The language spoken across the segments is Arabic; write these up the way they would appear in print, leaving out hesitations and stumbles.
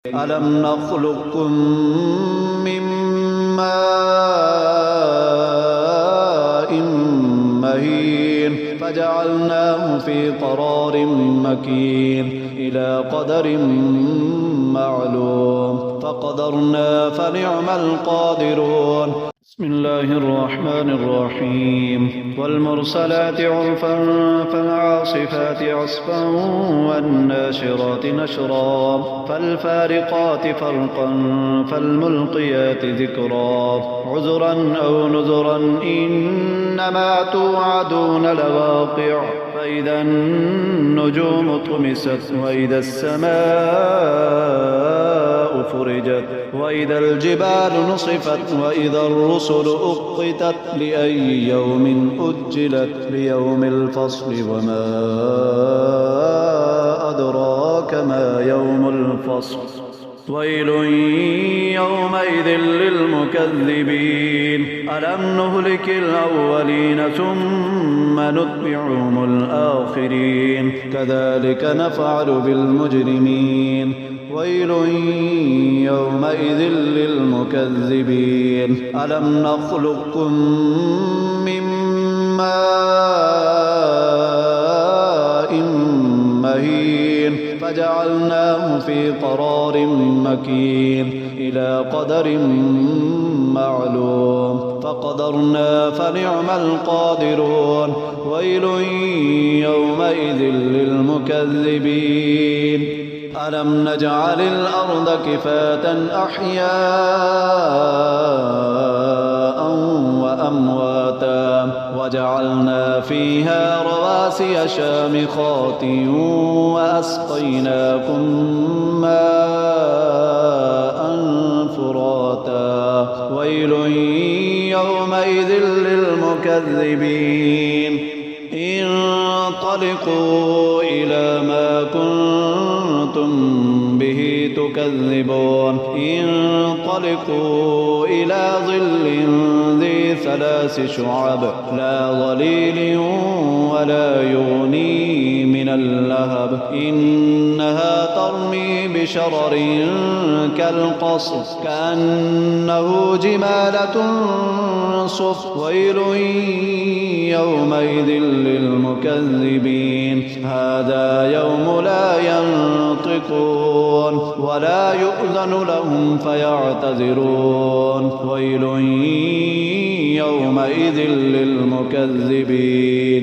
ألم نخلقكم من ماء مهين فجعلناه في قرار مكين إلى قدر معلوم فقدرنا فنعم القادرون. بسم الله الرحمن الرحيم. والمرسلات عرفا فالعاصفات عصفا والناشرات نشرا فالفارقات فرقا فالملقيات ذكرا عذرا أو نذرا إنما توعدون لواقع فإذا النجوم طمست وإذا السماء فرجت وإذا الجبال نصفت وإذا الرسل أقتت لأي يوم أجلت ليوم الفصل وما أدراك ما يوم الفصل ويل يومئذ للمكذبين. ألم نهلك الأولين ثم نتبعهم الآخرين كذلك نفعل بالمجرمين. ويل يومئذ للمكذبين. ألم نخلقكم من ماء مهين فجعلناه في قرار مكين إلى قدر معلوم فقدرنا فنعم القادرون. ويل يومئذ للمكذبين. ألم نجعل الأرض كفاة أحياء وأمواتا وجعلنا فيها رواسي شامخات وأسقيناكم ماء فراتا. ويل يومئذ للمكذبين. انطلقوا إلى ما كنتم به تكذبون. انطلقوا إلى ظل ذي ثلاث شعب لا ظليل ولا يغني من اللهب إنها ترمي بشرر كالقصر كأنه جمالة صفر. ويل يومئذ للمكذبين. هذا يوم لا ينطقون ولا يؤذن لهم فيعتذرون. ويل يومئذ للمكذبين.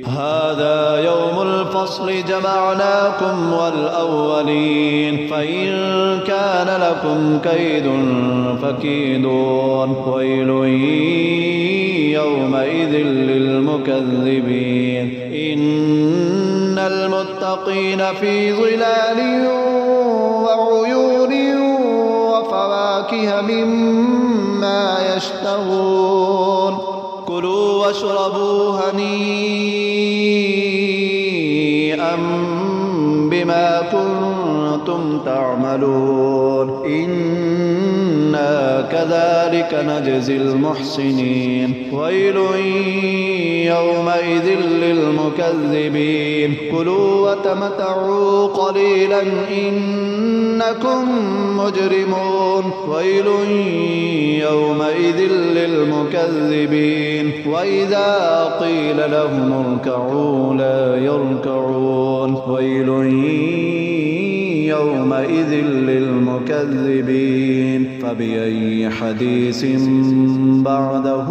هذا يوم الفصل جمعناكم والأولين فإن كان لكم كيد فكيدون. ويل يومئذ للمكذبين. إن المتقين في ظلال وعيون وفواكه مما يشتهون. كلوا واشربوا هنيئا بما كنتم تعملون إنا كذلك نجزي المحسنين. ويل يومئذ للمكذبين. كلوا وتمتعوا قليلا إنكم مجرمون. ويل يومئذ للمكذبين. وإذا قيل لهم اركعوا لا يركعون. ويل يومئذ للمكذبين. فبأي حديث بعده